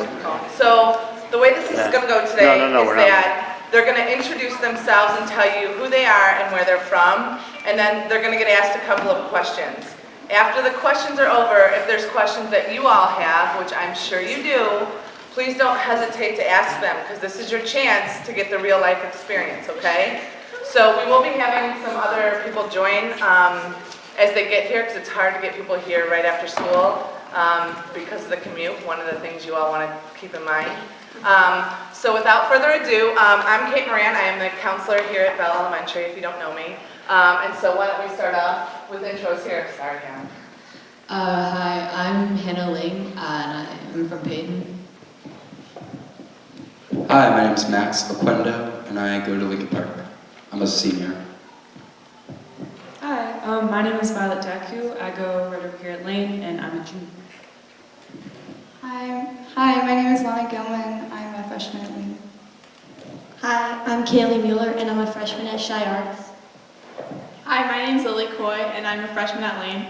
microphone. So the way this is going to go today is that they're going to introduce themselves and tell you who they are and where they're from, and then they're going to get asked a couple of questions. After the questions are over, if there's questions that you all have, which I'm sure you do, please don't hesitate to ask them, because this is your chance to get the real life experience, okay? So we will be having some other people join as they get here, because it's hard to get people here right after school because of the commute, one of the things you all want to keep in mind. So without further ado, I'm Katie Moran. I am the counselor here at Bell Elementary, if you don't know me. And so why don't we start off with intros here. Sorry, Hannah. Hi, I'm Hannah Ling, and I'm from Payton. Hi, my name is Max Oquendo, and I go to Lincoln Park. I'm a senior. Hi, my name is Violet Taku. I go right over here at Lane, and I'm a junior. Hi, my name is Lana Gilman. I'm a freshman at Lane. Hi, I'm Kaylee Mueller, and I'm a freshman at ChiArts. Hi, my name's Lily Coy, and I'm a freshman at Lane.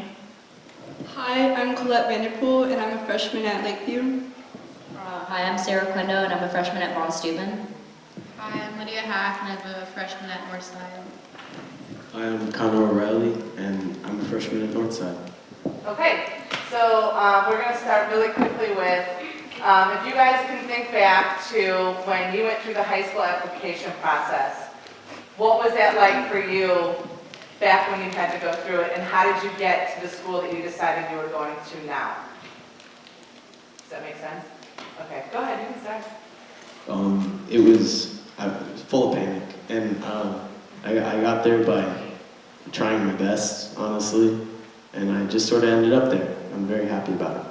Hi, I'm Colette Vanderpool, and I'm a freshman at Lakeview. Hi, I'm Sarah Quendo, and I'm a freshman at Steuben. Hi, I'm Lydia Hack, and I'm a freshman at Northside. Hi, I'm Connor O'Reilly, and I'm a freshman at Northside. Okay, so we're going to start really quickly with, if you guys can think back to when you went through the high school application process, what was that like for you back when you had to go through it, and how did you get to the school that you decided you were going to now? Does that make sense? Okay, go ahead, you can start. I was full of panic, and I got there by trying my best, honestly, and I just sort of ended up there. I'm very happy about it.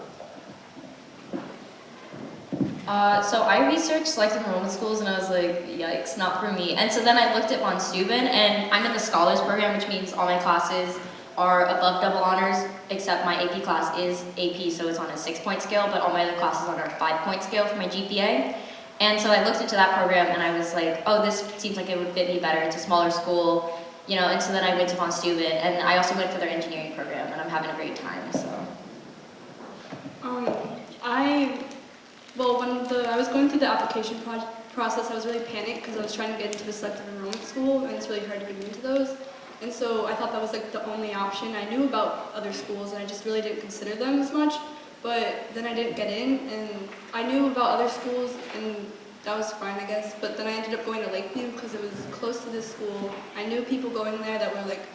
So I researched selective enrollment schools, and I was like, yikes, not for me. And so then I looked at Steuben, and I'm in the Scholars Program, which means all my classes are above double honors, except my AP class is AP, so it's on a 6-point scale, but all my other classes are on a 5-point scale for my GPA. And so I looked into that program, and I was like, oh, this seems like it would fit me better. It's a smaller school, you know, and so then I went to Steuben, and I also went for their engineering program, and I'm having a great time, so. When I was going through the application process, I was really panicked because I was trying to get into the selective enrollment school, and it's really hard to get into those. And so I thought that was like the only option. I knew about other schools, and I just really didn't consider them as much. But then I didn't get in, and I knew about other schools, and that was fine, I guess. But then I ended up going to Lakeview because it was close to this school. I knew people going there that were like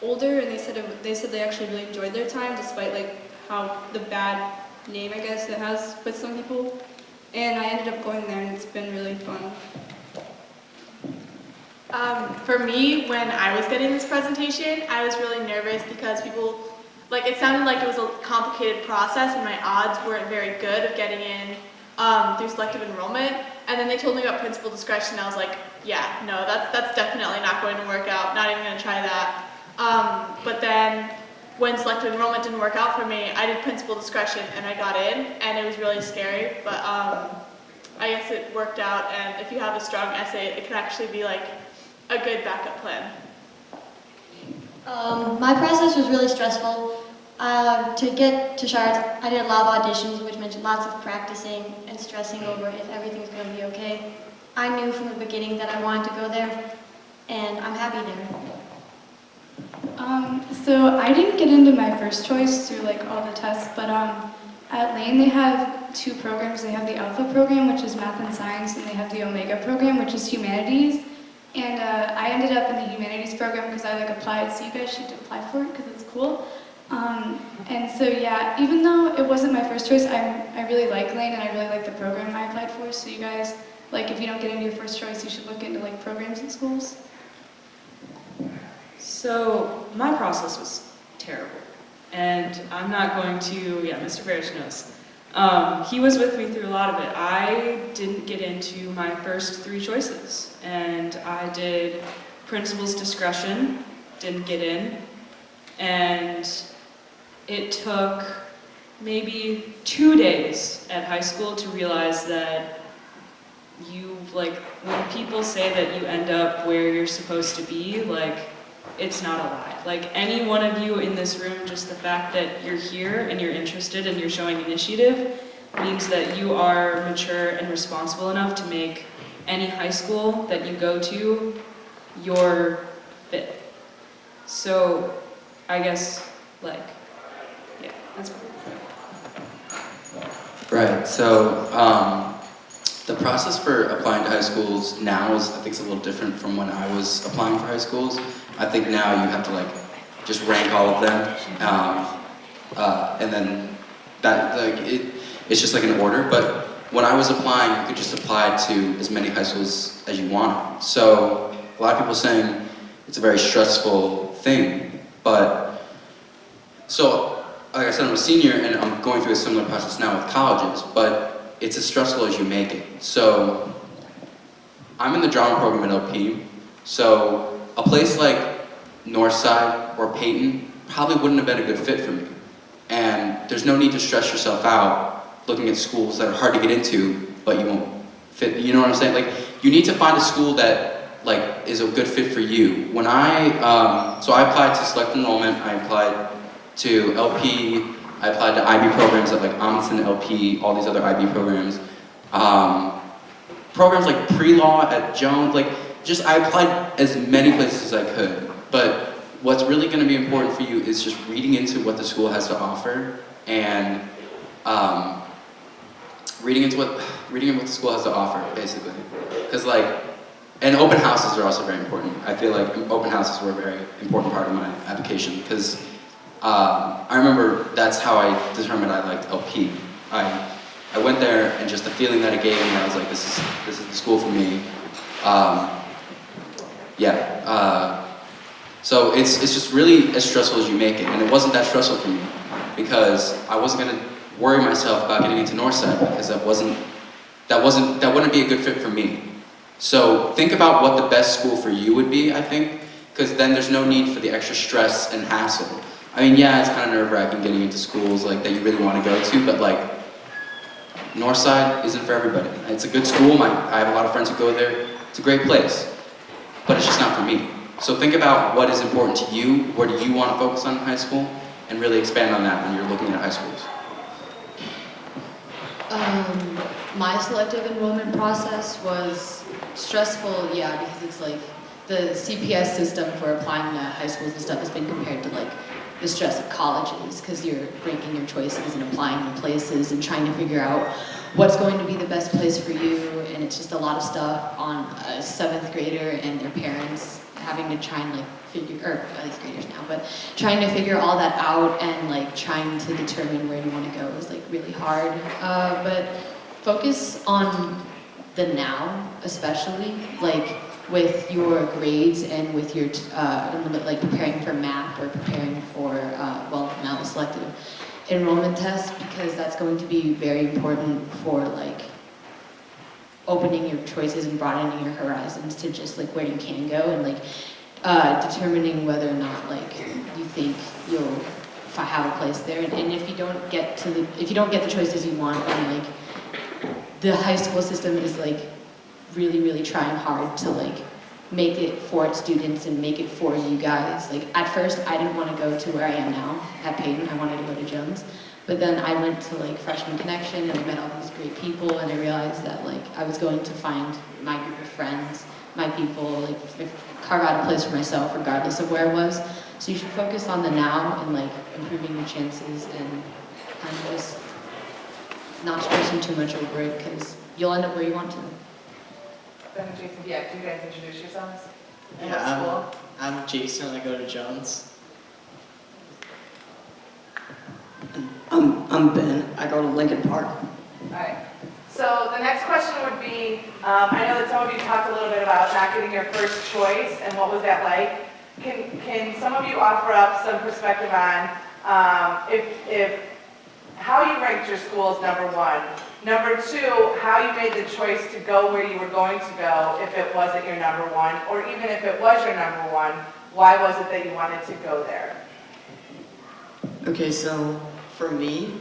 older, and they said they actually really enjoyed their time, despite like how the bad name, I guess, it has with some people. And I ended up going there, and it's been really fun. For me, when I was getting this presentation, I was really nervous because people, it sounded like it was a complicated process, and my odds weren't very good of getting in through selective enrollment. And then they told me about principal discretion, and I was like, yeah, no, that's definitely not going to work out, not even going to try that. But then when selective enrollment didn't work out for me, I did principal discretion, and I got in, and it was really scary, but I guess it worked out, and if you have a strong essay, it can actually be like a good backup plan. My process was really stressful. To get to ChiArts, I did a lot of auditions, which meant lots of practicing and stressing over if everything's going to be okay. I knew from the beginning that I wanted to go there, and I'm happy there. So I didn't get into my first choice through all the tests, but at Lane they have 2 programs. They have the Alpha program, which is math and science, and they have the Omega program, which is humanities. And I ended up in the humanities program because I applied, so you guys should apply for it because it's cool. And so yeah, even though it wasn't my first choice, I really like Lane, and I really like the program I applied for. So you guys, if you don't get into your first choice, you should look into programs in schools. So my process was terrible, and I'm not going to, Mr. Barish knows. He was with me through a lot of it. I didn't get into my first 3 choices, and I did principal's discretion, didn't get in, and it took maybe 2 days at high school to realize that when people say that you end up where you're supposed to be, it's not a lie. Any one of you in this room, just the fact that you're here and you're interested and you're showing initiative, means that you are mature and responsible enough to make any high school that you go to your fit. So I guess, like, yeah, that's fine. Right, so the process for applying to high schools now is, I think, is a little different from when I was applying for high schools. I think now you have to like just rank all of them, and then that it's just like an order. But when I was applying, you could just apply to as many high schools as you wanted. So a lot of people saying it's a very stressful thing, but so like I said, I'm a senior and I'm going through a similar process now with colleges, but it's as stressful as you make it. So I'm in the drama program at LP, so a place like Northside or Payton probably wouldn't have been a good fit for me. And there's no need to stress yourself out looking at schools that are hard to get into, but you won't fit, you know what I'm saying? Like, you need to find a school that like is a good fit for you. When so I applied to select enrollment, I applied to LP, I applied to IB programs at like Amundsen, LP, all these other IB programs. Programs like pre-law at Jones, like I applied as many places as I could. But what's really gonna be important for you is just reading into what the school has to offer and reading into what the school has to offer, basically. Because and open houses are also very important. I feel like open houses were a very important part of my application because I remember that's how I determined I liked LP. I went there and just the feeling that it gave me, I was like, this is the school for me. So it's just really as stressful as you make it, and it wasn't that stressful for me because I wasn't gonna worry myself about getting into Northside because that wouldn't be a good fit for me. So think about what the best school for you would be, I think, because then there's no need for the extra stress and hassle. I mean, yeah, it's kind of nerve-wracking getting into schools that you really want to go to, but Northside isn't for everybody. It's a good school. I have a lot of friends who go there. It's a great place, but it's just not for me. So think about what is important to you. Where do you want to focus on in high school, and really expand on that when you're looking at high schools. My selective enrollment process was stressful, yeah, because it's like the CPS system for applying to high schools and stuff has been compared to the stress of colleges because you're ranking your choices and applying to places and trying to figure out what's going to be the best place for you, and it's just a lot of stuff on a 7th grader and their parents having to try and figure, or at least graders now, but trying to figure all that out and trying to determine where you want to go is really hard. But focus on the now, especially with your grades and with your preparing for math or preparing for now the selective enrollment test, because that's going to be very important for opening your choices and broadening your horizons to just where you can go, and determining whether or not you think you'll have a place there. And if you don't get the choices you want, then the high school system is really, really trying hard to make it for its students and make it for you guys. At first, I didn't want to go to where I am now at Payton. I wanted to go to Jones. But then I went to Freshman Connection and I met all these great people, and I realized that I was going to find my group of friends, my people, carve out a place for myself regardless of where I was. So you should focus on the now and improving your chances and kind of just not stressing too much over it, because you'll end up where you want to. Ben and Jason, yeah, can you guys introduce yourselves? And Yeah, what school? I'm Jason, I go to Jones. I'm Ben, I go to Lincoln Park. Alright, so the next question would be, I know that some of you talked a little bit about not getting your first choice, and what was that like? Can some of you offer up some perspective on if how you ranked your schools, number one? Number two, how you made the choice to go where you were going to go if it wasn't your number one, or even if it was your number one, why was it that you wanted to go there? Okay, so for me,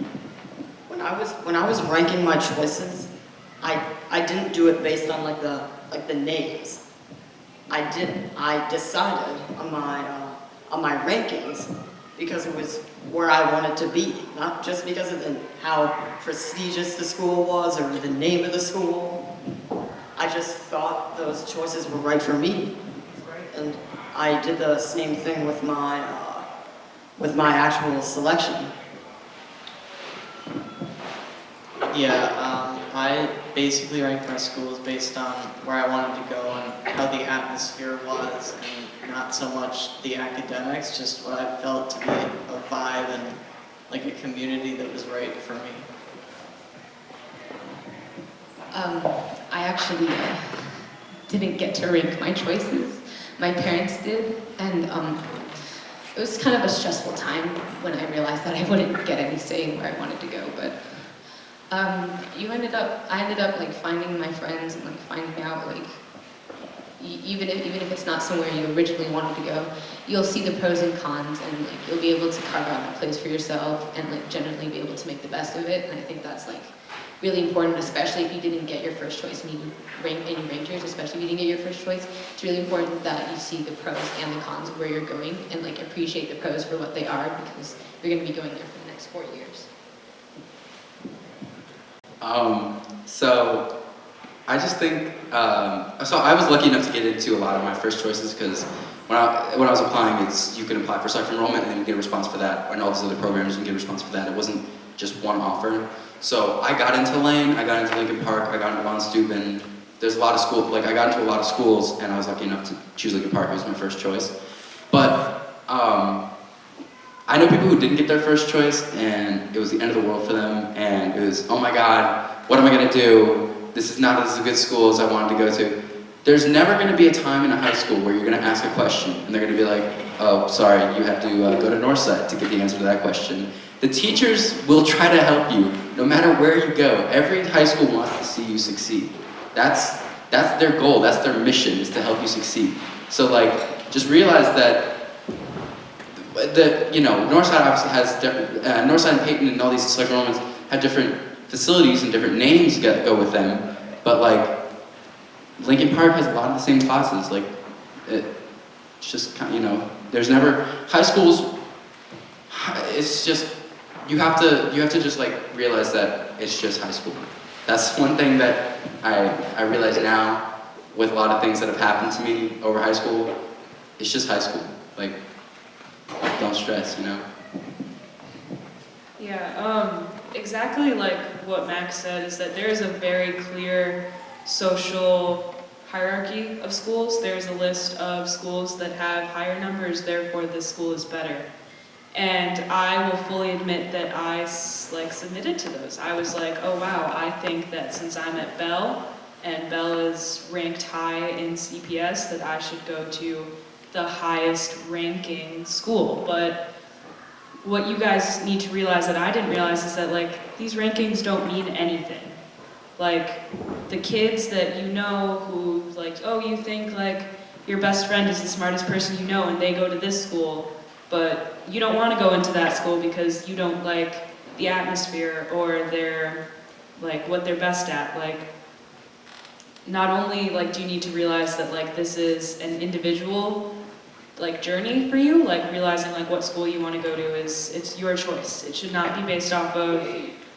when I was ranking my choices, I didn't do it based on the names. I decided on my rankings because it was where I wanted to be, not just because of how prestigious the school was or the name of the school. I just thought those choices were right for me. And I did the same thing with my actual selection. Yeah, I basically ranked my schools based on where I wanted to go and how the atmosphere was, and not so much the academics, just what I felt to be a vibe and like a community that was right for me. I actually didn't get to rank my choices. My parents did, and it was kind of a stressful time when I realized that I wouldn't get any say in where I wanted to go. But I ended up like finding my friends and like finding out like even if it's not somewhere you originally wanted to go, you'll see the pros and cons, and like you'll be able to carve out a place for yourself and like generally be able to make the best of it. And I think that's like really important, especially if you didn't get your first choice and you rank any rangers, especially if you didn't get your first choice. It's really important that you see the pros and the cons of where you're going and like appreciate the pros for what they are, because you're going to be going there for the next 4 years. So I just think, so I was lucky enough to get into a lot of my first choices, because when I was applying, you can apply for selective enrollment and then you get a response for that, and all these other programs you get a response for that. It wasn't just one offer. So I got into Lane, I got into Lincoln Park, I got into Steuben. There's a lot of schools, like I got into a lot of schools, and I was lucky enough to choose Lincoln Park. It was my first choice. But I know people who didn't get their first choice, and it was the end of the world for them, and it was, oh my God, what am I gonna do? This is not as good school as I wanted to go to. There's never gonna be a time in a high school where you're gonna ask a question, and they're gonna be like, oh, sorry, you have to go to Northside to get the answer to that question. The teachers will try to help you, no matter where you go. Every high school wants to see you succeed. That's their goal, that's their mission, is to help you succeed. So like, just realize that Northside obviously has Northside and Payton and all these selective enrollments have different facilities and different names go with them, but like Lincoln Park has a lot of the same classes. Like it's just kind of, there's never high schools. It's just you have to just like realize that it's just high school. That's one thing that I realize now with a lot of things that have happened to me over high school. It's just high school. Like, don't stress, you know? Yeah, exactly like what Max said, is that there is a very clear social hierarchy of schools. There's a list of schools that have higher numbers, therefore this school is better. And I will fully admit that I submitted to those. I was like, oh wow, I think that since I'm at Bell, and Bell is ranked high in CPS, that I should go to the highest ranking school. But what you guys need to realize that I didn't realize is that like these rankings don't mean anything. Like the kids that you know who like, oh, you think like your best friend is the smartest person you know and they go to this school, but you don't want to go into that school because you don't like the atmosphere or their like what they're best at. Like not only like do you need to realize that like this is an individual like journey for you, like realizing like what school you want to go to it's your choice. It should not be based off of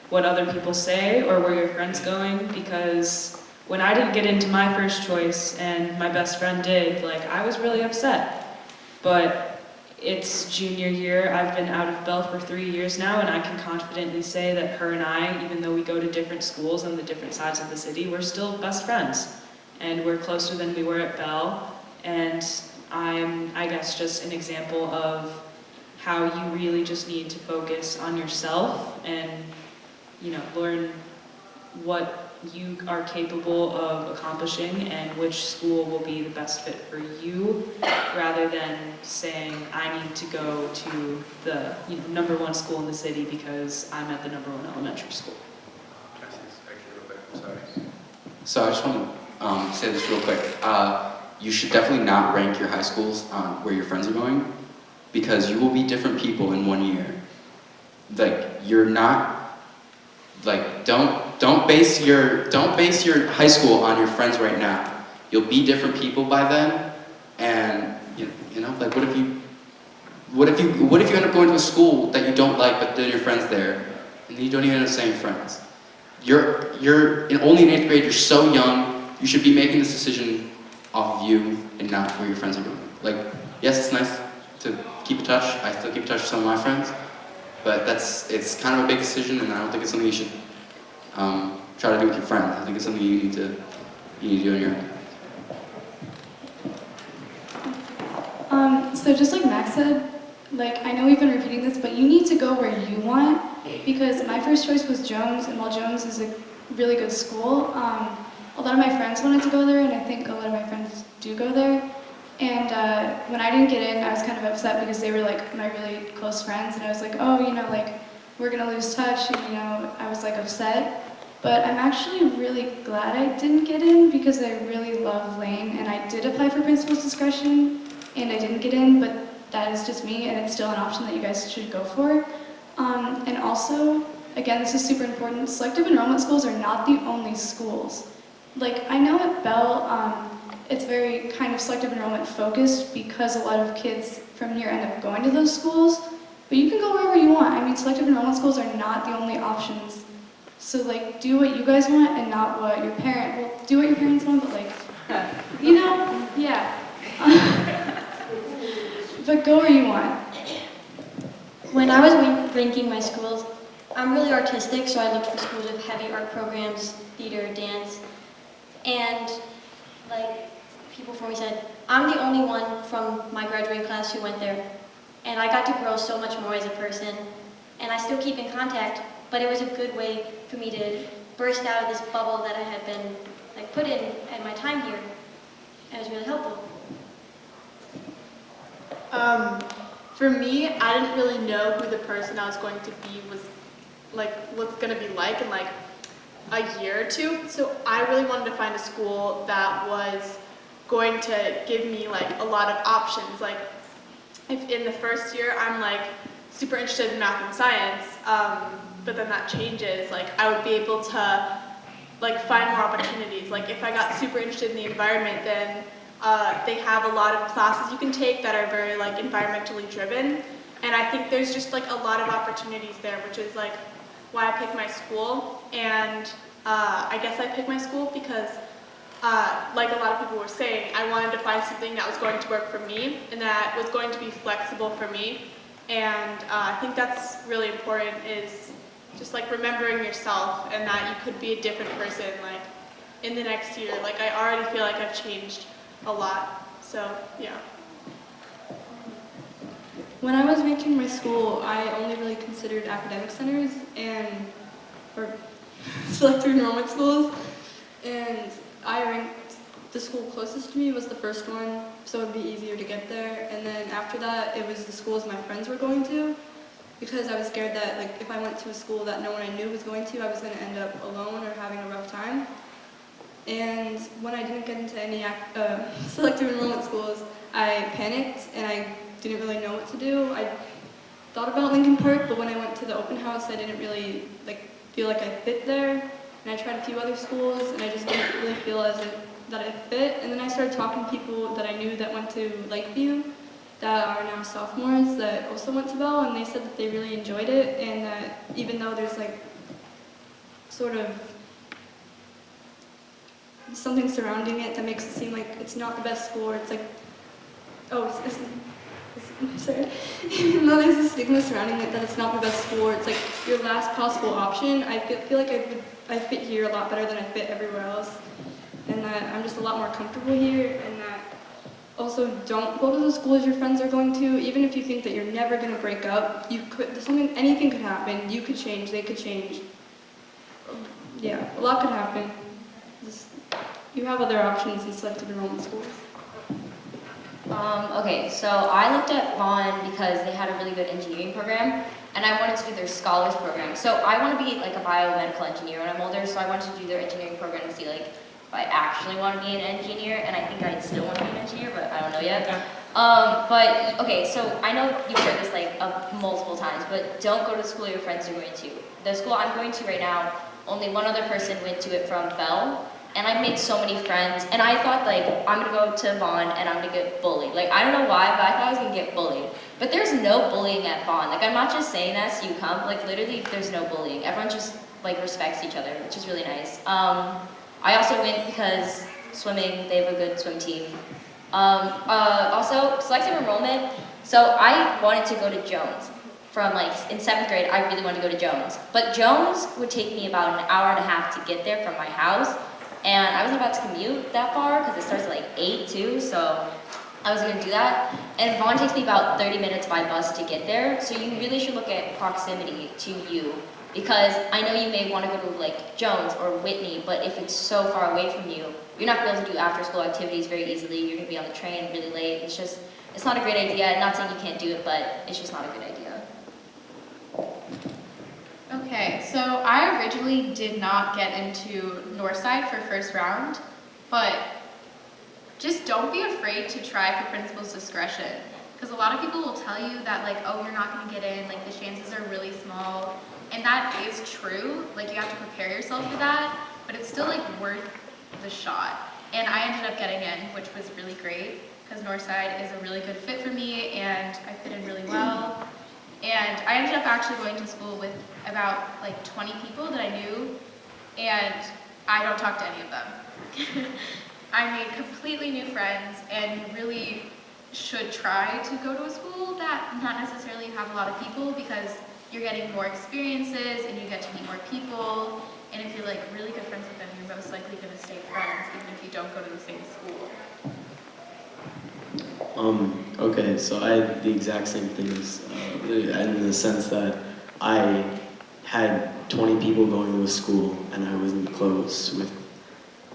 what other people say or where your friend's going, because when I didn't get into my first choice and my best friend did, like I was really upset. But it's junior year, I've been out of Bell for 3 years now, and I can confidently say that her and I, even though we go to different schools on the different sides of the city, we're still best friends. And we're closer than we were at Bell, and I'm, I guess, just an example of how you really just need to focus on yourself and, you know, learn what you are capable of accomplishing and which school will be the best fit for you, rather than saying, I need to go to the #1 school in the city because I'm at the #1 elementary school. So I just want to say this real quick. You should definitely not rank your high schools on where your friends are going, because you will be different people in 1 year. Like, you're not, like, don't base your high school on your friends right now. You'll be different people by then, and you know, like, what if you What if you end up going to a school that you don't like, but then your friend's there, and you don't even have the same friends? You're only in 8th grade. You're so young. You should be making this decision off of you and not where your friends are going. Like, yes, it's nice to keep in touch. I still keep in touch with some of my friends, but it's kind of a big decision, and I don't think it's something you should try to do with your friends. I think it's something you need to do on your own. So just like Max said, like I know we've been repeating this, but you need to go where you want, because my first choice was Jones, and while Jones is a really good school, a lot of my friends wanted to go there, and I think a lot of my friends do go there. And when I didn't get in, I was kind of upset because they were like my really close friends, and I was like, oh, you know, like we're gonna lose touch, and you know, I was like upset. But I'm actually really glad I didn't get in because I really love Lane, and I did apply for principal's discretion, and I didn't get in, but that is just me, and it's still an option that you guys should go for. And also, again, this is super important, selective enrollment schools are not the only schools. Like, I know at Bell, it's very kind of selective enrollment focused because a lot of kids from here end up going to those schools, but you can go wherever you want. I mean, selective enrollment schools are not the only options. So like, do what you guys want and not what your well, do what your parents want, but like, you know, yeah. But go where you want. When I was ranking my schools, I'm really artistic, so I looked for schools with heavy art programs, theater, dance, and like people before me said, I'm the only one from my graduating class who went there, and I got to grow so much more as a person, and I still keep in contact, but it was a good way for me to burst out of this bubble that I had been like put in at my time here, and it was really helpful. For me, I didn't really know who the person I was going to be was going to be like in like a year or two. So I really wanted to find a school that was going to give me like a lot of options. Like if in the first year I'm like super interested in math and science, but then that changes, like I would be able to like find more opportunities. Like if I got super interested in the environment, then they have a lot of classes you can take that are very like environmentally driven, and I think there's just like a lot of opportunities there, which is like why I picked my school. And I guess I picked my school because like a lot of people were saying, I wanted to find something that was going to work for me and that was going to be flexible for me. And I think that's really important, is just like remembering yourself and that you could be a different person like in the next year. Like I already feel like I've changed a lot, so yeah. When I was ranking my school, I only really considered academic centers or selective enrollment schools, and I ranked the school closest to me was the first one, so it would be easier to get there. And then after that, it was the schools my friends were going to, because I was scared that like if I went to a school that no one I knew was going to, I was going to end up alone or having a rough time. And when I didn't get into any selective enrollment schools, I panicked and I didn't really know what to do. I thought about Lincoln Park, but when I went to the open house, I didn't really feel like I fit there. And I tried a few other schools, and I just didn't really feel that I fit. And then I started talking to people that I knew that went to Lakeview, that are now sophomores, that also went to Bell, and they said that they really enjoyed it, and that even though there's like sort of something surrounding it that makes it seem like it's not the best school, or it's like, oh, sorry. Even though there's a stigma surrounding it that it's not the best school, or it's like your last possible option, I feel like I fit here a lot better than I fit everywhere else, and that I'm just a lot more comfortable here, and that also don't go to the schools your friends are going to. Even if you think that you're never going to break up, anything could happen. You could change, they could change. Yeah, a lot could happen. You have other options in selective enrollment schools. Okay, so I looked at Vaughn because they had a really good engineering program, and I wanted to do their scholars program. So I want to be like a biomedical engineer when I'm older, so I wanted to do their engineering program to see like if I actually want to be an engineer, and I think I still want to be an engineer, but I don't know yet. But okay, so I know you've heard this like multiple times, but don't go to the school your friends are going to. The school I'm going to right now, only one other person went to it from Bell. And I've made so many friends, and I thought like, I'm gonna go to Vaughn and I'm gonna get bullied. Like, I don't know why, but I thought I was gonna get bullied. But there's no bullying at Vaughn. Like, I'm not just saying that so you come. Like, literally, there's no bullying. Everyone just, like, respects each other, which is really nice. I also went because swimming, they have a good swim team. Also, selective enrollment. So I wanted to go to Jones. From like, in 7th grade, I really wanted to go to Jones. But Jones would take me about an hour and a half to get there from my house. And I wasn't about to commute that far because it starts at like 8 too, so I was gonna do that. And Vaughn takes me about 30 minutes by bus to get there, so you really should look at proximity to you. Because I know you may want to go to like Jones or Whitney, but if it's so far away from you, you're not gonna be able to do after school activities very easily. You're gonna be on the train really late. It's not a great idea. Not saying you can't do it, but it's just not a good idea. Okay, so I originally did not get into Northside for first round, but just don't be afraid to try for principal's discretion. Because a lot of people will tell you that like, oh, you're not gonna get in, like the chances are really small. And that is true, like you have to prepare yourself for that, but it's still like worth the shot. And I ended up getting in, which was really great, because Northside is a really good fit for me and I fit in really well. And I ended up actually going to school with about like 20 people that I knew, and I don't talk to any of them. I made completely new friends, and you really should try to go to a school that not necessarily have a lot of people, because you're getting more experiences and you get to meet more people, and if you're like really good friends with them, you're most likely going to stay friends even if you don't go to the same school. Okay, so I had the exact same things, in the sense that I had 20 people going to a school and I wasn't close with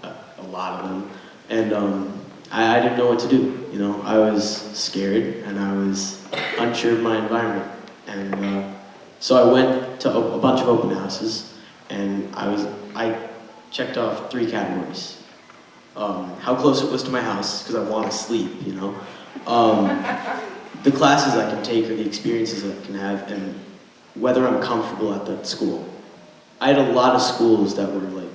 a lot of them, and I didn't know what to do, you know. I was scared and I was unsure of my environment, and so I went to a bunch of open houses, and I checked off 3 categories. How close it was to my house, because I want to sleep, you know. The classes I can take or the experiences I can have, and whether I'm comfortable at that school. I had a lot of schools that were like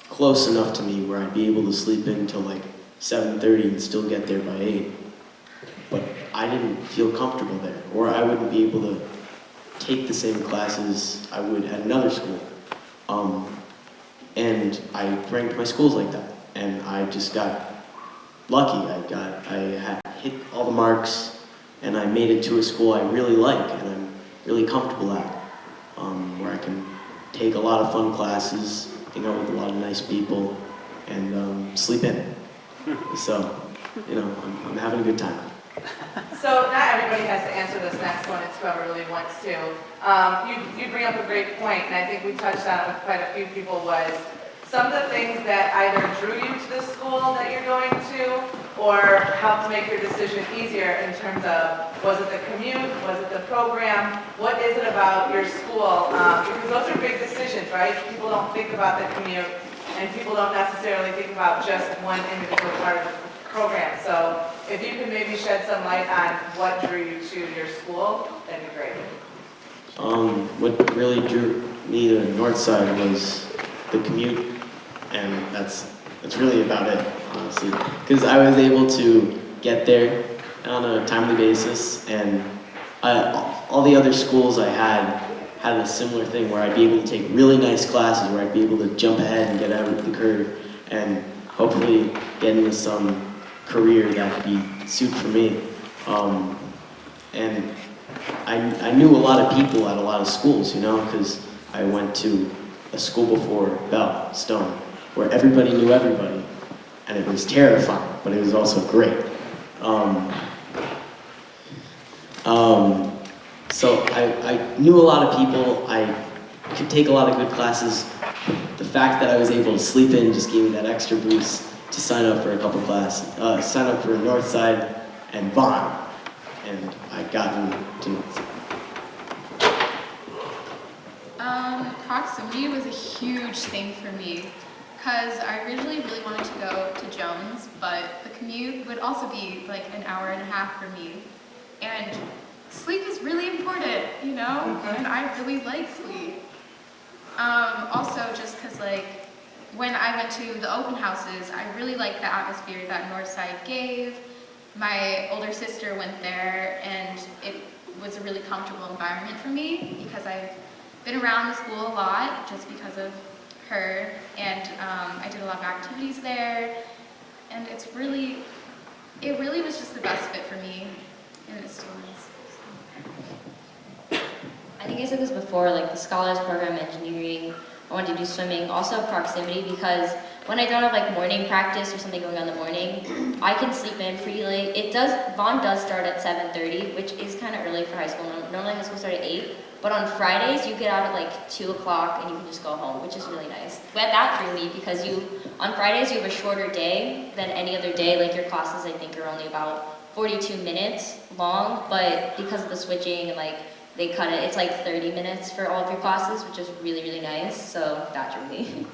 close enough to me where I'd be able to sleep in until like 7:30 and still get there by 8. But I didn't feel comfortable there, or I wouldn't be able to take the same classes I would at another school. And I ranked my schools like that, and I just got lucky. I had hit all the marks, and I made it to a school I really like and I'm really comfortable at, where I can take a lot of fun classes, hang out with a lot of nice people, and sleep in. So, you know, I'm having a good time. So not everybody has to answer this next one, it's whoever really wants to. You bring up a great point, and I think we touched on it with quite a few people, was some of the things that either drew you to the school that you're going to, or helped make your decision easier in terms of, was it the commute, was it the program, what is it about your school? Because those are big decisions, right? People don't think about the commute, and people don't necessarily think about just one individual part of the program. So if you could maybe shed some light on what drew you to your school, that'd be great. What really drew me to Northside was the commute, and that's really about it, honestly. Because I was able to get there on a timely basis, and all the other schools I had a similar thing where I'd be able to take really nice classes, where I'd be able to jump ahead and get out of the curve, and hopefully get into some career that would be suit for me. And I knew a lot of people at a lot of schools, you know, because I went to a school before Bell, Stone, where everybody knew everybody, and it was terrifying, but it was also great. So I knew a lot of people, I could take a lot of good classes. The fact that I was able to sleep in just gave me that extra boost to sign up for a couple classes, sign up for Northside and Vaughn, and I got into Northside. Proximity was a huge thing for me, because I originally really wanted to go to Jones, but the commute would also be like an hour and a half for me. And sleep is really important, you know, and I really like sleep. Also just because like, when I went to the open houses, I really liked the atmosphere that Northside gave, my older sister went there, and it was a really comfortable environment for me because I've been around the school a lot just because of her, and I did a lot of activities there, and it really was just the best fit for me, and it still is. I think I said this before, like the scholars program, engineering, I wanted to do swimming, also proximity, because when I don't have like morning practice or something going on in the morning, I can sleep in pretty late. Vaughn does start at 7:30, which is kind of early for high school. Normally high school starts at 8, but on Fridays you get out at like 2 o'clock and you can just go home, which is really nice. But that drew me because on Fridays you have a shorter day than any other day. Like your classes I think are only about 42 minutes long, but because of the switching and like they cut it, it's like 30 minutes for all of your classes, which is really, really nice, so that drew me.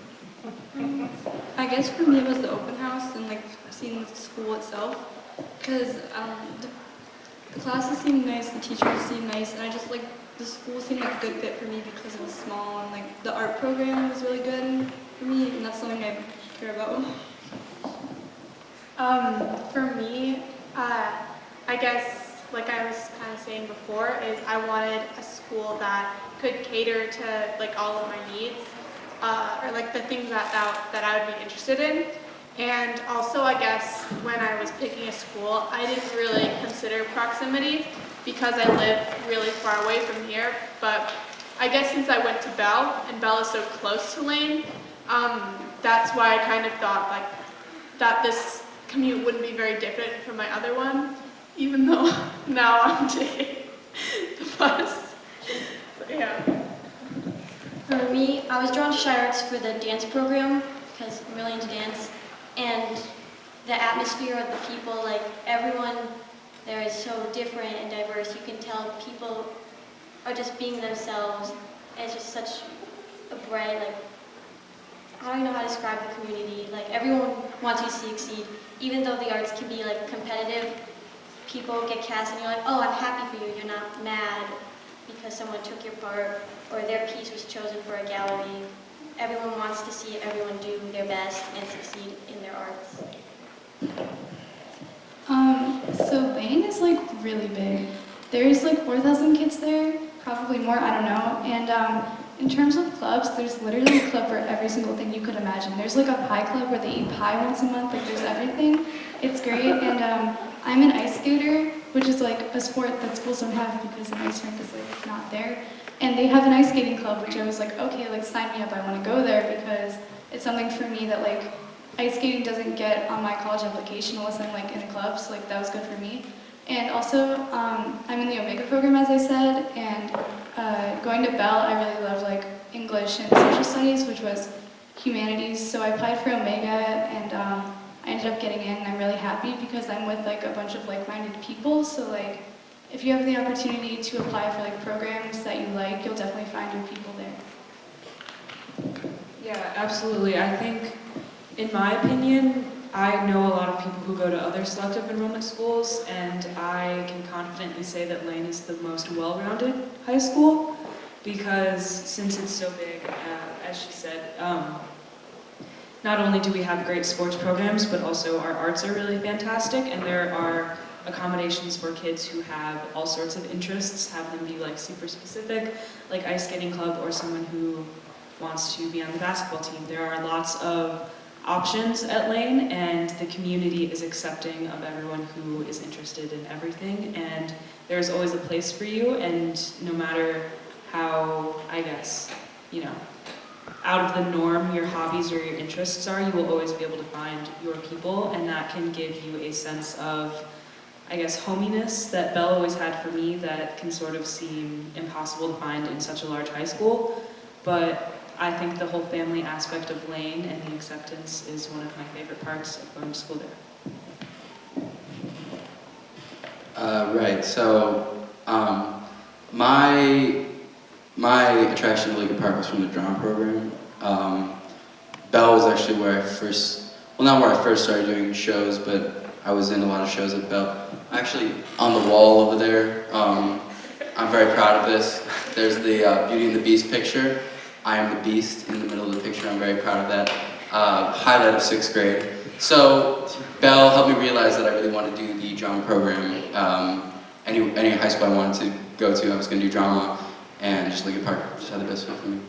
I guess for me it was the open house and like seeing the school itself, because the classes seemed nice, the teachers seemed nice, and I just like the school seemed like a good fit for me because it was small, and like the art program was really good for me, and that's something I care about. For me, I guess, like I was kind of saying before, is I wanted a school that could cater to like all of my needs, or like the things that I would be interested in. And also, I guess when I was picking a school, I didn't really consider proximity because I live really far away from here. But I guess since I went to Bell, and Bell is so close to Lane, that's why I kind of thought like that this commute wouldn't be very different from my other one, even though now I'm taking the bus. So, yeah. For me, I was drawn to ChiArts for the dance program because I'm really into dance, and the atmosphere of the people, like everyone there is so different and diverse. You can tell people are just being themselves, and it's just such a bright, like, I don't even know how to describe the community. Like everyone wants you to succeed, even though the arts can be like competitive. People get cast and you're like, oh, I'm happy for you. You're not mad because someone took your part or their piece was chosen for a gallery. Everyone wants to see everyone do their best and succeed in their arts. So Lane is like really big. There's like 4,000 kids there, probably more, I don't know. And in terms of clubs, there's literally a club for every single thing you could imagine. There's like a pie club where they eat pie once a month, like there's everything. It's great, and I'm an ice skater, which is like a sport that schools don't have because an ice rink is like not there. And they have an ice skating club, which I was like, okay, like sign me up, I want to go there because it's something for me that like ice skating doesn't get on my college application unless I'm like in a club, so like that was good for me. And also, I'm in the Omega program, as I said, and going to Bell, I really loved like English and social studies, which was humanities. So I applied for Omega, and I ended up getting in, and I'm really happy because I'm with like a bunch of like-minded people. So like, if you have the opportunity to apply for like programs that you like, you'll definitely find your people there. Yeah, absolutely. I think, in my opinion, I know a lot of people who go to other selective enrollment schools, and I can confidently say that Lane is the most well-rounded high school because since it's so big, as she said, not only do we have great sports programs, but also our arts are really fantastic, and there are accommodations for kids who have all sorts of interests, have them be like super specific, like ice skating club or someone who wants to be on the basketball team. There are lots of options at Lane, and the community is accepting of everyone who is interested in everything, and there's always a place for you, and no matter how, I guess, you know, out of the norm your hobbies or your interests are, you will always be able to find your people, and that can give you a sense of, I guess, hominess that Belle always had for me that can sort of seem impossible to find in such a large high school, but I think the whole family aspect of Lane and the acceptance is one of my favorite parts of going to school there. Right, so my attraction to Lincoln Park was from the drama program. Bell was actually where I first, well, not where I first started doing shows, but I was in a lot of shows at Bell. Actually, on the wall over there, I'm very proud of this. There's the Beauty and the Beast picture. I am the Beast in the middle of the picture. I'm very proud of that. Highlight of 6th grade. So Belle helped me realize that I really wanted to do the drama program. Any high school I wanted to go to, I was going to do drama, and just Lincoln Park just had the best fit for me.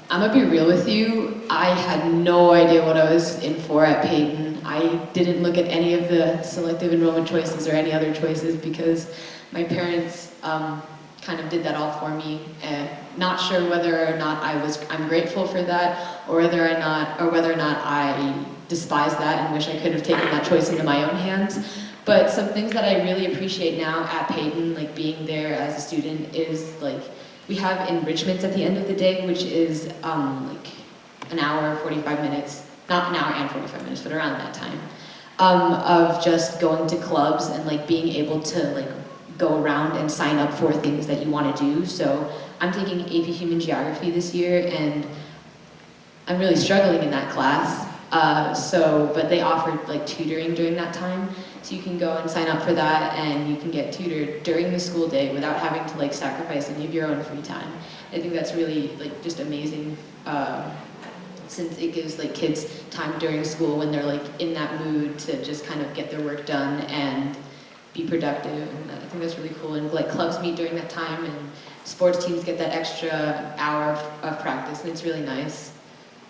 I'm gonna be real with you. I had no idea what I was in for at Payton. I didn't look at any of the selective enrollment choices or any other choices because my parents kind of did that all for me. And not sure whether or not I'm grateful for that, or whether or not I despise that and wish I could have taken that choice into my own hands. But some things that I really appreciate now at Payton, like being there as a student, is like we have enrichments at the end of the day, which is like an hour, 45 minutes, not an hour and 45 minutes, but around that time, of just going to clubs and like being able to like go around and sign up for things that you want to do. So I'm taking AP Human Geography this year, and I'm really struggling in that class. But they offered like tutoring during that time. So you can go and sign up for that, and you can get tutored during the school day without having to like sacrifice any of your own free time. I think that's really like just amazing, since it gives like kids time during school when they're like in that mood to just kind of get their work done and be productive. And I think that's really cool. And like clubs meet during that time, and sports teams get that extra hour of practice, and it's really nice.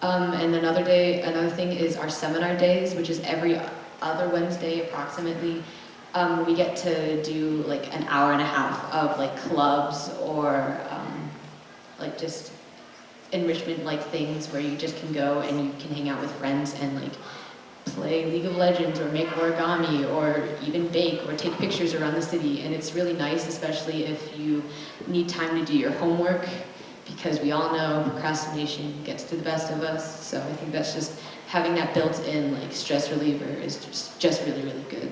And another thing is our seminar days, which is every other Wednesday approximately. We get to do like an hour and a half of like clubs or like just enrichment like things where you just can go and you can hang out with friends and like play League of Legends or make origami or even bake or take pictures around the city. And it's really nice, especially if you need time to do your homework, because we all know procrastination gets to the best of us. So I think that's just having that built-in like stress reliever is just really, really good.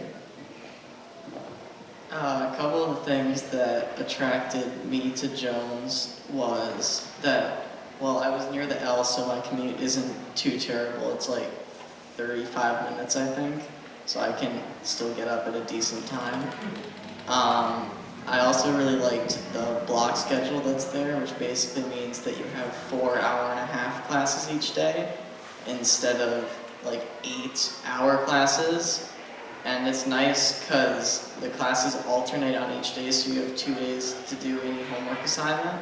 A couple of the things that attracted me to Jones was that, well, I was near the L, so my commute isn't too terrible. It's like 35 minutes, I think, so I can still get up at a decent time. I also really liked the block schedule that's there, which basically means that you have 4 hour-and-a-half classes each day instead of like 8-hour classes. And it's nice because the classes alternate on each day, so you have 2 days to do any homework assignment.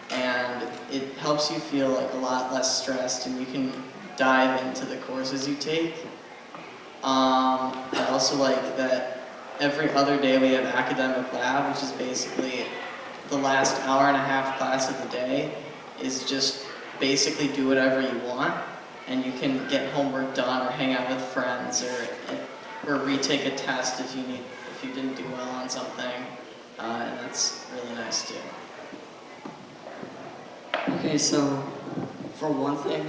And it helps you feel like a lot less stressed, and you can dive into the courses you take. I also like that every other day we have academic lab, which is basically the last hour-and-a-half class of the day is just basically do whatever you want, and you can get homework done or hang out with friends or retake a test if you didn't do well on something, and that's really nice too. Okay, so for one thing,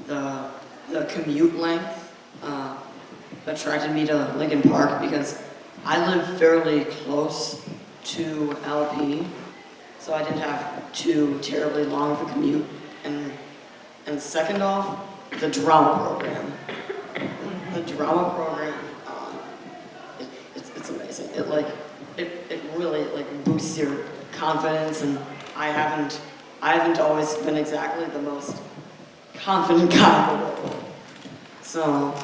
the commute length attracted me to Lincoln Park because I live fairly close to LP, so I didn't have too terribly long of a commute. And second off, the drama program. The drama program, it's amazing. It really like boosts your confidence, and I haven't always been exactly the most confident guy in the world. So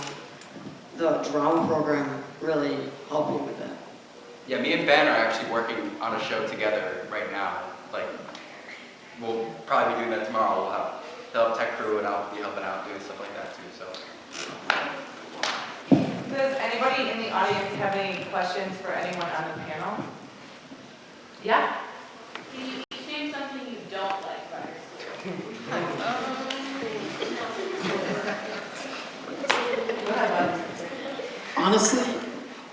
the drama program really helped me with that. Yeah, me and Ben are actually working on a show together right now. Like, we'll probably be doing that tomorrow. He'll have tech crew and I'll be helping out doing stuff like that too, so. Does anybody in the audience have any questions for anyone on the panel? Yeah? Can you name something you don't like about your school? Go ahead, Bud. Honestly,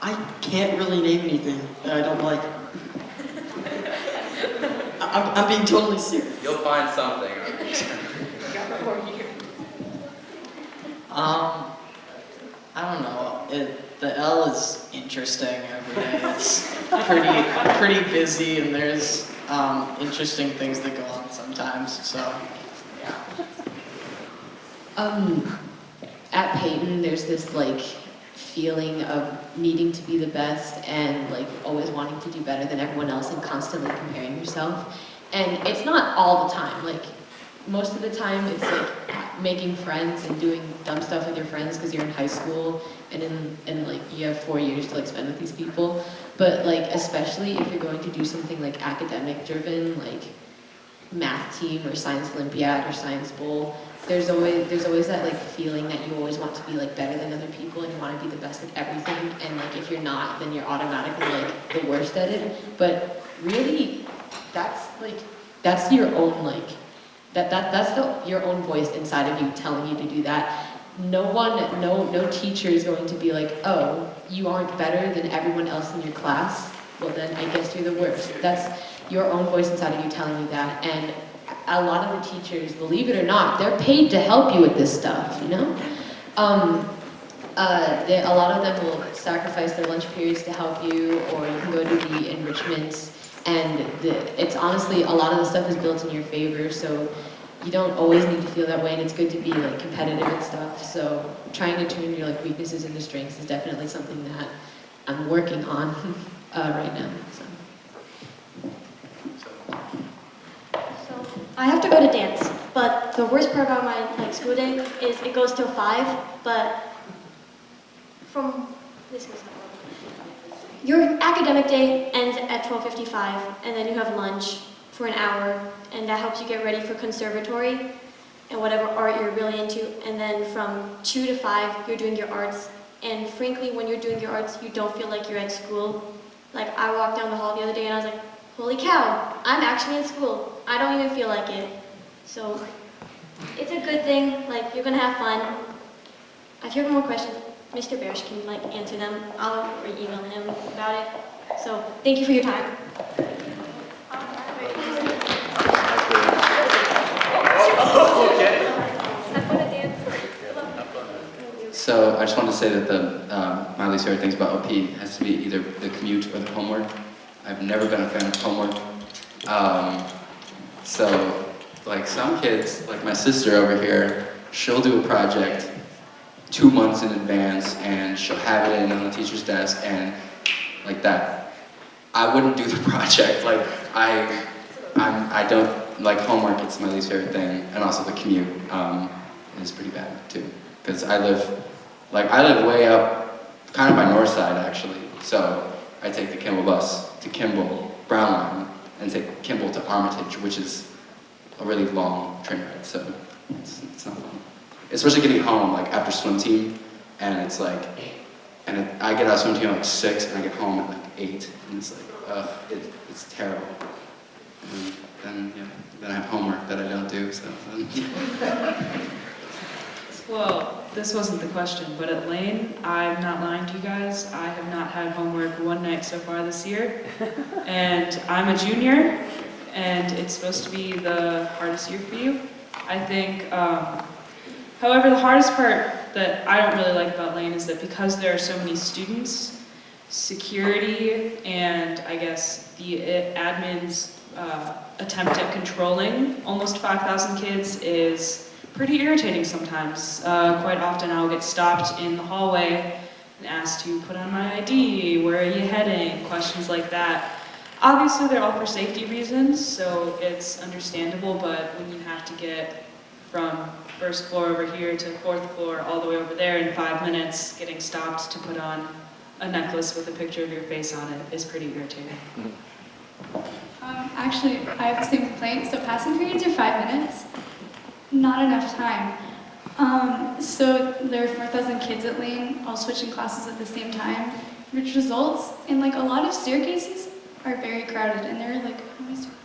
I can't really name anything that I don't like. I'm being totally serious. You'll find something. I don't know. The L is interesting every day. It's pretty busy, and there's interesting things that go on sometimes. So, yeah. At Payton, there's this like feeling of needing to be the best and like always wanting to do better than everyone else and constantly comparing yourself. And it's not all the time. Like most of the time, it's like making friends and doing dumb stuff with your friends because you're in high school and like you have 4 years to like spend with these people. But like especially if you're going to do something like academic driven, like math team or science olympiad or science bowl, there's always that like feeling that you always want to be like better than other people and you want to be the best at everything, and like if you're not, then you're automatically like the worst at it. But really that's your own like that's your own voice inside of you telling you to do that. No teacher is going to be like, oh, you aren't better than everyone else in your class, well then I guess you're the worst. That's your own voice inside of you telling you that. And a lot of the teachers, believe it or not, they're paid to help you with this stuff, you know? A lot of them will sacrifice their lunch periods to help you, or you can go to the enrichments, and it's honestly, a lot of the stuff is built in your favor, so you don't always need to feel that way, and it's good to be like competitive and stuff. So trying to turn your like weaknesses into strengths is definitely something that I'm working on right now. So. I have to go to dance, but the worst part about my school day is it goes till 5, but your academic day ends at 12:55, and then you have lunch for an hour, and that helps you get ready for conservatory and whatever art you're really into, and then from 2 to 5 you're doing your arts, and frankly when you're doing your arts you don't feel like you're at school. Like I walked down the hall the other day and I was like, holy cow, I'm actually in school. I don't even feel like it. So it's a good thing, like you're gonna have fun. If you have more questions, Mr. Barish can like answer them. I'll email him about it. So thank you for your time. So I just wanted to say that my least favorite things about OP has to be either the commute or the homework. I've never been a fan of homework. So like some kids, like my sister over here, she'll do a project 2 months in advance and she'll have it in on the teacher's desk and like that. I wouldn't do the project. Like I don't like homework. It's my least favorite thing, and also the commute is pretty bad too. Because I live way up, kind of by Northside actually. So I take the Kimball bus to Kimball, Brown Line, and take Kimball to Armitage, which is a really long train ride. So it's not fun. Especially getting home like after swim team, and it's like, I get out of swim team at like 6, and I get home at like 8, and it's like, it's terrible. And then I have homework that I don't do. So. Well, this wasn't the question, but at Lane, I'm not lying to you guys. I have not had homework one night so far this year, and I'm a junior, and it's supposed to be the hardest year for you. I think. However, the hardest part that I don't really like about Lane is that because there are so many students, security and I guess the admin's attempt at controlling almost 5,000 kids is pretty irritating sometimes. Quite often I'll get stopped in the hallway and asked to put on my ID, where are you heading, questions like that. Obviously they're all for safety reasons, so it's understandable, but when you have to get from first floor over here to 4th floor all the way over there in 5 minutes, getting stopped to put on a necklace with a picture of your face on it is pretty irritating. Actually, I have the same complaint. So passing periods are 5 minutes. Not enough time. So there are 4,000 kids at Lane all switching classes at the same time, which results in like a lot of staircases are very crowded, and there are like, how many staircases?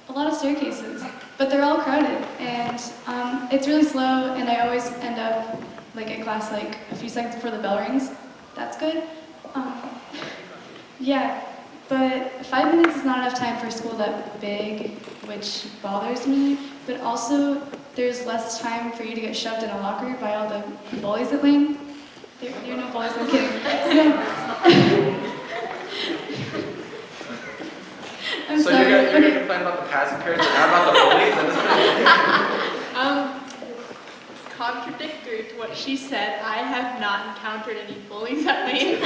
A lot of staircases, but they're all crowded, and it's really slow, and I always end up like at class like a few seconds before the bell rings. That's good. Yeah, but 5 minutes is not enough time for a school that big, which bothers me, but also there's less time for you to get shoved in a locker by all the bullies at Lane. There are no bullies, I'm kidding. I'm so sorry. you're gonna complain about the passing periods and not about the bullies? Contradictory to what she said, I have not encountered any bullies at Lane.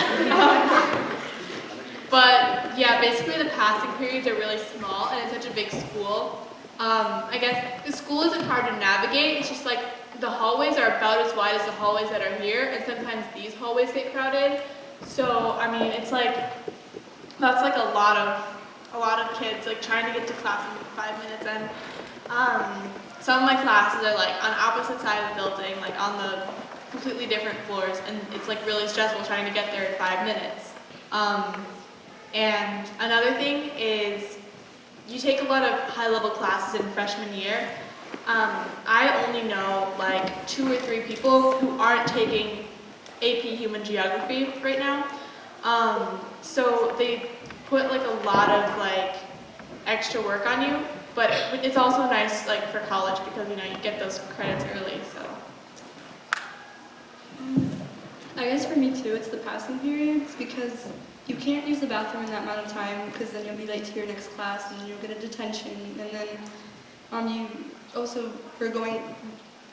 But yeah, basically the passing periods are really small, and it's such a big school. I guess the school isn't hard to navigate. It's just like the hallways are about as wide as the hallways that are here, and sometimes these hallways get crowded. So I mean, it's like that's like a lot of kids like trying to get to class in 5 minutes, and some of my classes are like on opposite side of the building, like on the completely different floors, and it's like really stressful trying to get there in 5 minutes. And another thing is you take a lot of high-level classes in freshman year. I only know like 2 or 3 people who aren't taking AP Human Geography right now. So they put like a lot of like extra work on you, but it's also nice like for college because you know you get those credits early. So I guess for me too, it's the passing periods because you can't use the bathroom in that amount of time because then you'll be late to your next class and you'll get a detention. And then you also, for going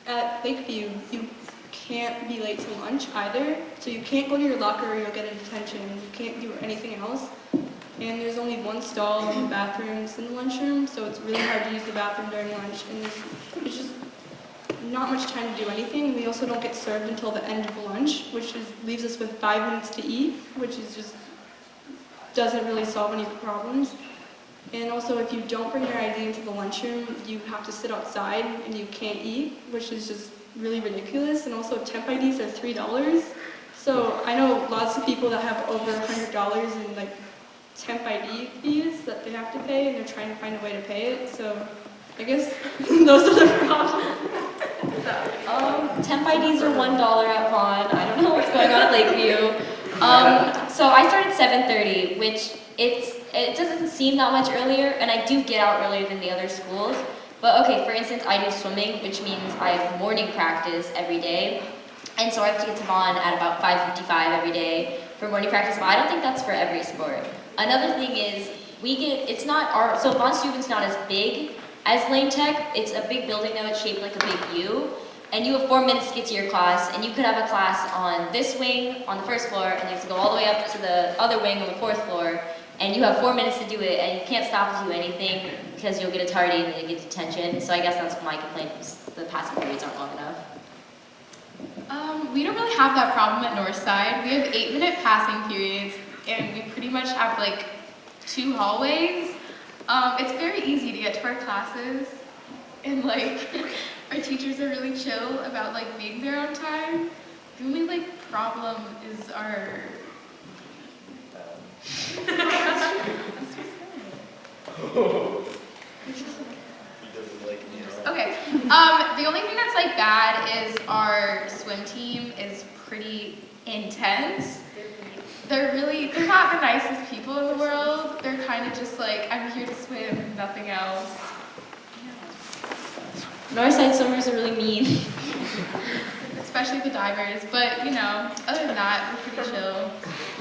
at Lakeview, you can't be late to lunch either. So you can't go to your locker or you'll get a detention. You can't do anything else. And there's only one stall in the bathrooms in the lunchroom, so it's really hard to use the bathroom during lunch. And there's just not much time to do anything. We also don't get served until the end of lunch, which leaves us with 5 minutes to eat, which is just doesn't really solve any problems. And also, if you don't bring your ID into the lunchroom, you have to sit outside and you can't eat, which is just really ridiculous. And also, temp IDs are $3. So I know lots of people that have over $100 in like temp ID fees that they have to pay, and they're trying to find a way to pay it. So I guess those are the problems. Temp IDs are $1 at Vaughn. I don't know what's going on at Lakeview. So I start at 7:30, which it doesn't seem that much earlier, and I do get out earlier than the other schools. But okay, for instance, I do swimming, which means I have morning practice every day, and so I have to get to Vaughn at about 5:55 every day for morning practice. But I don't think that's for every sport. Another thing is so Von Steuben's not as big as Lane Tech. It's a big building though, it's shaped like a big U. And you have 4 minutes to get to your class, and you could have a class on this wing on the first floor, and you have to go all the way up to the other wing on the 4th floor, and you have 4 minutes to do it, and you can't stop to do anything because you'll get a tardy and then you get detention. So I guess that's my complaint, the passing periods aren't long enough. We don't really have that problem at Northside. We have 8-minute passing periods, and we pretty much have like 2 hallways. It's very easy to get to our classes, and like our teachers are really chill about like being there on time. The only like problem is our okay. The only thing that's like bad is our swim team is pretty intense. They're not the nicest people in the world. They're kind of just like, I'm here to swim, nothing else. Northside swimmers are really mean. Especially the divers, but you know, other than that, we're pretty chill.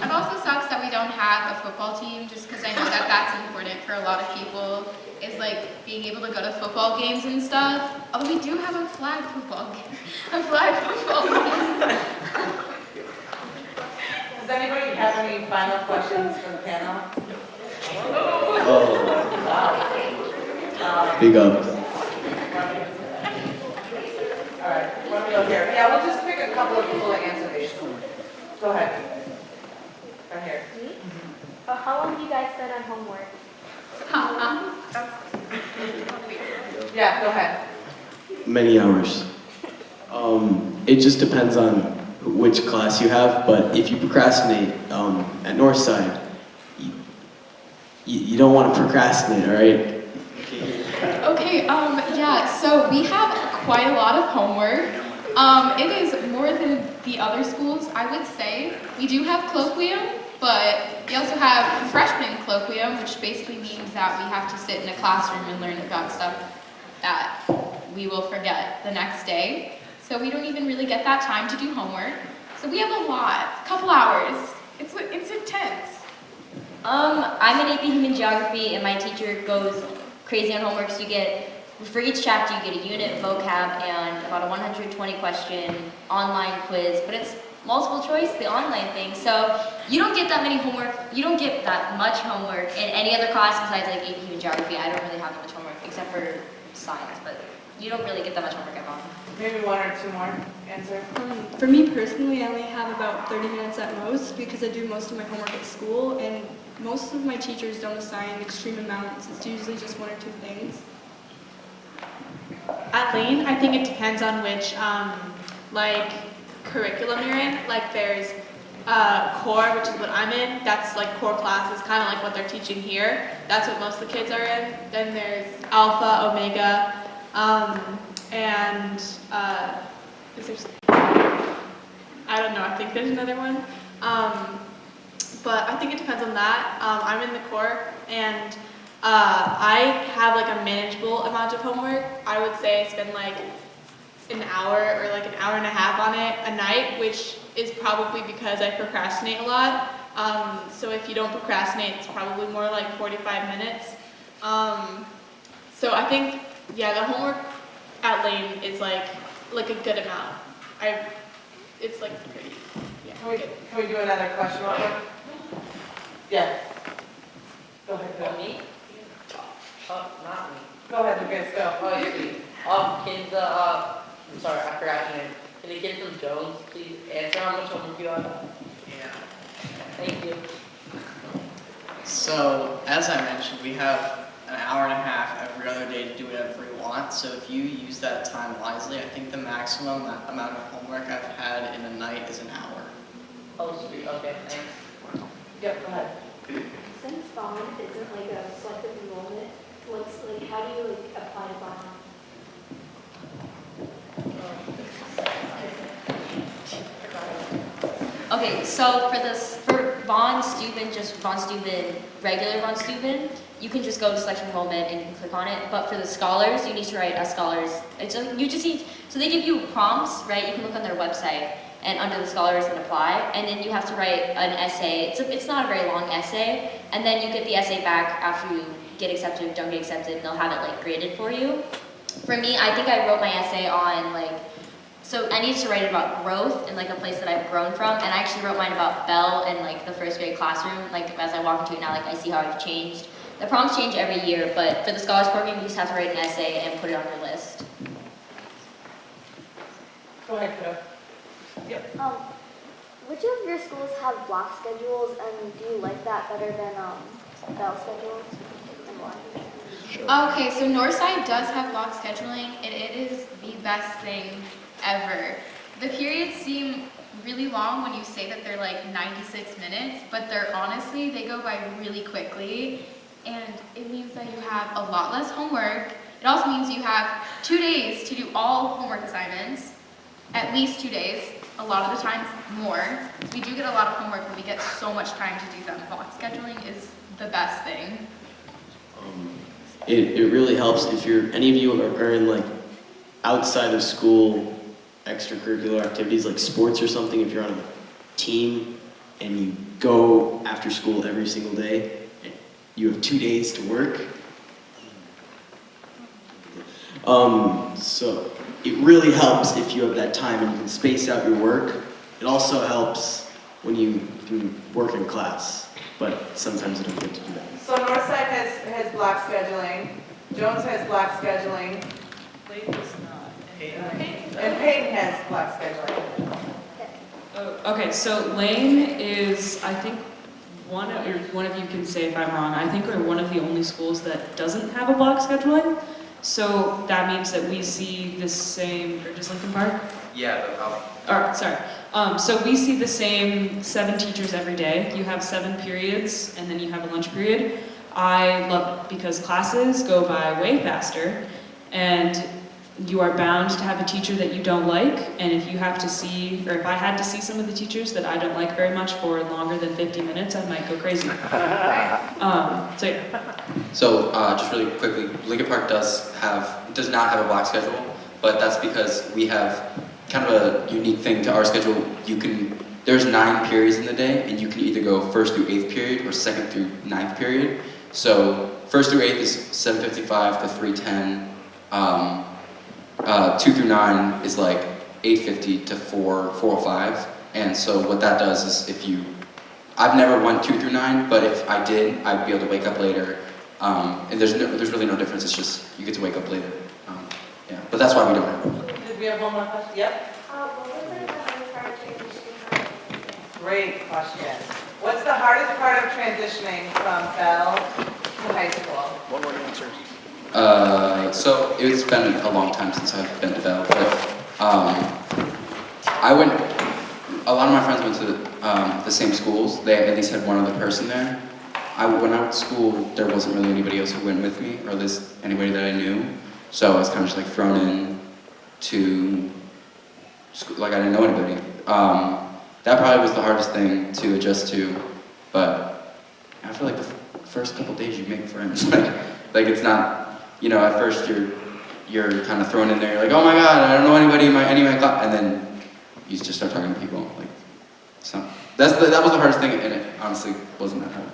It also sucks that we don't have a football team, just because I know that that's important for a lot of people, is like being able to go to football games and stuff. Although we do have a flag football game. Does anybody have any final questions for the panel? Big up. All right, let me go here. Yeah, we'll just pick a couple of people to answer these. Go ahead. Right here. How long do you guys spend on homework? Yeah, go ahead. Many hours. It just depends on which class you have, but if you procrastinate at Northside, you don't want to procrastinate, all right? Okay, yeah, so we have quite a lot of homework. It is more than the other schools, I would say. We do have colloquium, but we also have freshman colloquium, which basically means that we have to sit in a classroom and learn about stuff that we will forget the next day. So we don't even really get that time to do homework. So we have a couple hours. It's intense. I'm in AP Human Geography, and my teacher goes crazy on homework. So you get, for each chapter, you get a unit, vocab, and about a 120-question online quiz. But it's multiple choice, the online thing. So you don't get that much homework in any other class besides like AP Human Geography. I don't really have that much homework except for science, but you don't really get that much homework at home. Maybe one or two more answer. For me personally, I only have about 30 minutes at most because I do most of my homework at school, and most of my teachers don't assign extreme amounts. It's usually just one or two things. At Lane, I think it depends on which like curriculum you're in. Like there's core, which is what I'm in. That's like core classes, kind of like what they're teaching here. That's what most of the kids are in. Then there's alpha, omega, and is there? I don't know. I think there's another one. But I think it depends on that. I'm in the core, and I have like a manageable amount of homework. I would say I spend like an hour or like an hour and a half on it a night, which is probably because I procrastinate a lot. So if you don't procrastinate, it's probably more like 45 minutes. So I think, yeah, the homework at Lane is like a good amount. It's like pretty, yeah. Can we do another question real quick? Yeah. Go ahead. Me? Not me. Go ahead, Lucas, go. Oh, you're me. Can the, I'm sorry, I forgot your name. Can the kid from Jones please answer how much homework you have? Yeah. Thank you. So, as I mentioned, we have an hour and a half every other day to do whatever we want. So if you use that time wisely, I think the maximum amount of homework I've had in a night is an hour. Oh, sweet. Okay, thanks. Yep, go ahead. Since bond isn't like a selective enrollment, how do you apply to bond? Okay, so for Von Steuben, just Von Steuben, regular Von Steuben, you can just go to select enrollment and you can click on it. But for the scholars, you need to write a scholars. You just need, so they give you prompts, right? You can look on their website and under the scholars and apply, and then you have to write an essay. It's not a very long essay, and then you get the essay back after you get accepted, don't get accepted, and they'll have it like graded for you. For me, I think I wrote my essay on like, so I needed to write about growth and like a place that I've grown from, and I actually wrote mine about Bell and like the first grade classroom. Like as I walk into it now, like I see how I've changed. The prompts change every year, but for the scholars program, you just have to write an essay and put it on your list. Go ahead, Kiddo. Yep. Which of your schools have block schedules, and do you like that better than bell schedules, and why? Okay, so Northside does have block scheduling, and it is the best thing ever. The periods seem really long when you say that they're like 96 minutes, but they're honestly, they go by really quickly, and it means that you have a lot less homework. It also means you have 2 days to do all homework assignments, at least 2 days, a lot of the times more. So we do get a lot of homework, but we get so much time to do them. Block scheduling is the best thing. It really helps if any of you are in like outside of school extracurricular activities like sports or something. If you're on a team and you go after school every single day, you have 2 days to work. So it really helps if you have that time and you can space out your work. It also helps when you can work in class, but sometimes you don't get to do that. So Northside has block scheduling, Jones has block scheduling, Lane does not. and Payton has block scheduling. Okay, so Lane is, I think, one of you can say if I'm wrong, I think we're one of the only schools that doesn't have a block scheduling. So that means that we see the same, or just Lincoln Park? Yeah, Sorry. So we see the same 7 teachers every day. You have 7 periods, and then you have a lunch period. I love it because classes go by way faster, and you are bound to have a teacher that you don't like, and if you have to see, or if I had to see some of the teachers that I don't like very much for longer than 50 minutes, I might go crazy. So yeah. So just really quickly, Lincoln Park does not have a block schedule, but that's because we have kind of a unique thing to our schedule. There's 9 periods in the day, and you can either go 1st through 8th period or 2nd through 9th period. So 1st through 8th is 7:55 to 3:10. 2 through 9 is like 8:50 to 4:05. And so what that does is I've never went 2 through 9, but if I did, I'd be able to wake up later. And there's really no difference. It's just you get to wake up later. Yeah, but that's why we don't have it. Did we have one more question? Yep. What was like the hardest part of transitioning from? Great question. What's the hardest part of transitioning from Bell to high school? One word answer. So it's been a long time since I've been to Bell, but a lot of my friends went to the same schools. They at least had one other person there. When I went to school, there wasn't really anybody else who went with me, or at least anybody that I knew. So I was kind of just like thrown in to school, like I didn't know anybody. That probably was the hardest thing to adjust to, but after like the first couple days you make friends. like it's not, you know, at first you're kind of thrown in there, you're like, oh my god, I don't know anybody in my class, and then you just start talking to people. Like, so that was the hardest thing, and it honestly wasn't that hard.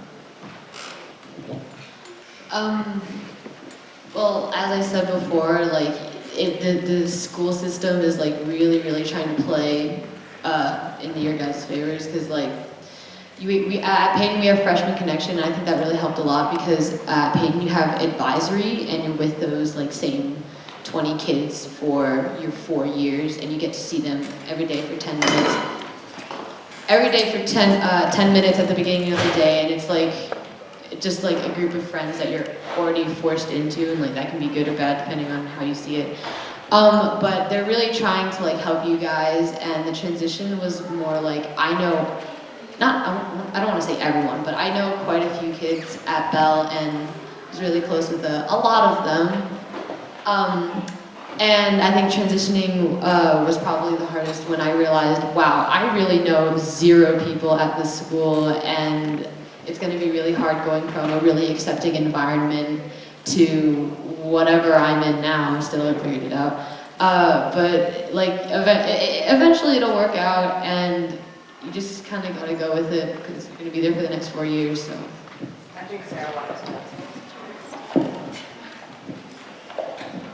Well, as I said before, like the school system is like really trying to play into your guys' favors, because like we at Payton we have freshman connection, and I think that really helped a lot, because at Payton you have advisory and you're with those like same 20 kids for your 4 years, and you get to see them every day for 10 minutes. Every day for 10 minutes at the beginning of the day, and it's like just like a group of friends that you're already forced into, and like that can be good or bad depending on how you see it. But they're really trying to like help you guys, and the transition was more like, I don't want to say everyone, but I know quite a few kids at Bell, and was really close with a lot of them. And I think transitioning was probably the hardest when I realized, wow, I really know 0 people at this school, and it's going to be really hard going from a really accepting environment to whatever I'm in now. I still haven't figured it out. But like eventually it'll work out, and you just kind of got to go with it, because you're going to be there for the next 4 years. So I think Sarah wants to.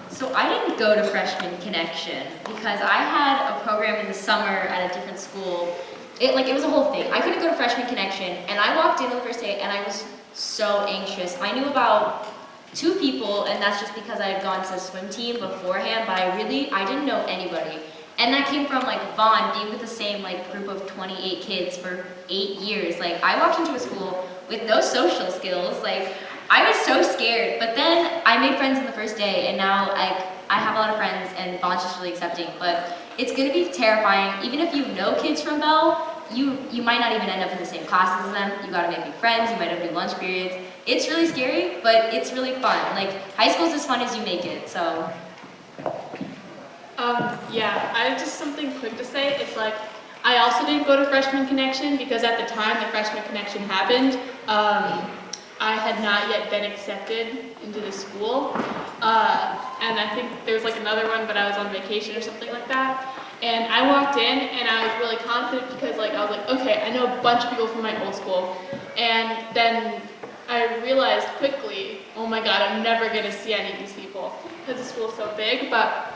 So I didn't go to Freshman Connection because I had a program in the summer at a different school. It was a whole thing. I couldn't go to Freshman Connection, and I walked in on the first day and I was so anxious. I knew about 2 people, and that's just because I had gone to the swim team beforehand, but I didn't know anybody. And that came from like Vaughn being with the same like group of 28 kids for 8 years. Like I walked into a school with no social skills. Like I was so scared, but then I made friends in the first day, and now I have a lot of friends, and Vaughn's just really accepting. But it's gonna be terrifying. Even if you know kids from Bell, you might not even end up in the same classes as them. You gotta make new friends, you might have new lunch periods. It's really scary, but it's really fun. Like, high school's as fun as you make it, so. Yeah, I have just something quick to say. It's like, I also didn't go to Freshman Connection because at the time the Freshman Connection happened, I had not yet been accepted into the school. And I think there was like another one, but I was on vacation or something like that. And I walked in and I was really confident because like I was like, okay, I know a bunch of people from my old school. And then I realized quickly, oh my god, I'm never gonna see any of these people because the school's so big. But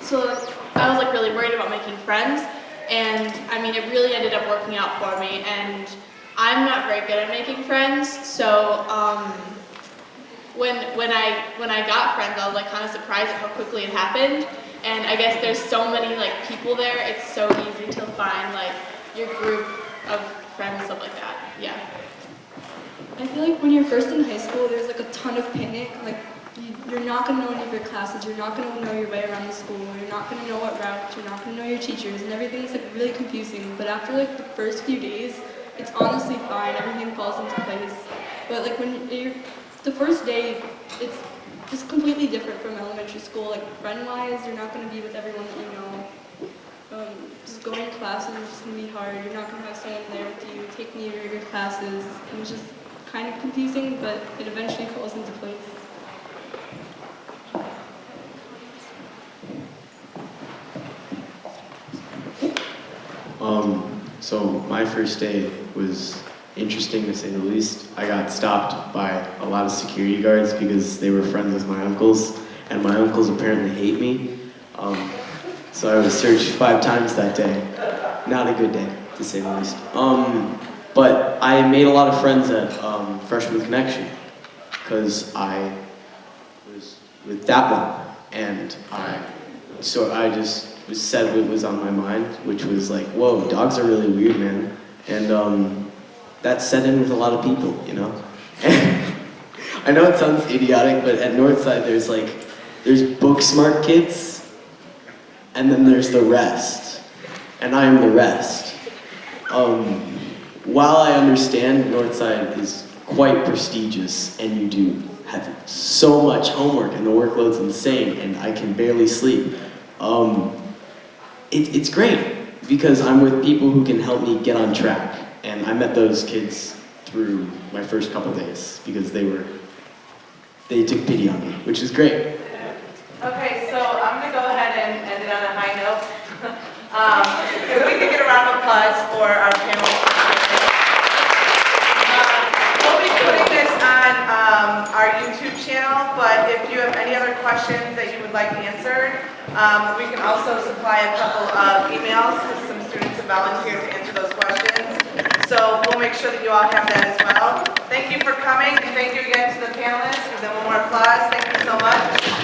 so I was like really worried about making friends, and I mean it really ended up working out for me. And I'm not very good at making friends, so when I got friends, I was like kind of surprised at how quickly it happened. And I guess there's so many like people there, it's so easy to find like your group of friends and stuff like that. Yeah. I feel like when you're first in high school, there's like a ton of panic. Like you're not gonna know any of your classes, you're not gonna know your way around the school, you're not gonna know what routes, you're not gonna know your teachers, and everything's like really confusing. But after like the first few days, it's honestly fine. Everything falls into place. But like when you're the first day, it's just completely different from elementary school. Like friend-wise, you're not going to be with everyone that you know. Just going to classes is just going to be hard. You're not going to have someone there with you taking you to your classes. And it's just kind of confusing, but it eventually falls into place. So my first day was interesting to say the least. I got stopped by a lot of security guards because they were friends with my uncles, and my uncles apparently hate me. So I was searched 5 times that day. Not a good day, to say the least. But I made a lot of friends at Freshman Connection because I was with that one. And I just said what was on my mind, which was like, whoa, dogs are really weird, man. And that set in with a lot of people, you know? And I know it sounds idiotic, but at Northside there's book smart kids, and then there's the rest. And I am the rest. While I understand Northside is quite prestigious, and you do have so much homework, and the workload's insane, and I can barely sleep, it's great, because I'm with people who can help me get on track. And I met those kids through my first couple days, because they took pity on me, which is great. Okay, so I'm going to go ahead and end it on a high note. If we could get a round of applause for our panel. We'll be putting this on our YouTube channel, but if you have any other questions that you would like answered, we can also supply a couple of emails with some students and volunteers to answer those questions. So we'll make sure that you all have that as well. Thank you for coming, and thank you again to the panelists. Give them one more applause. Thank you so much.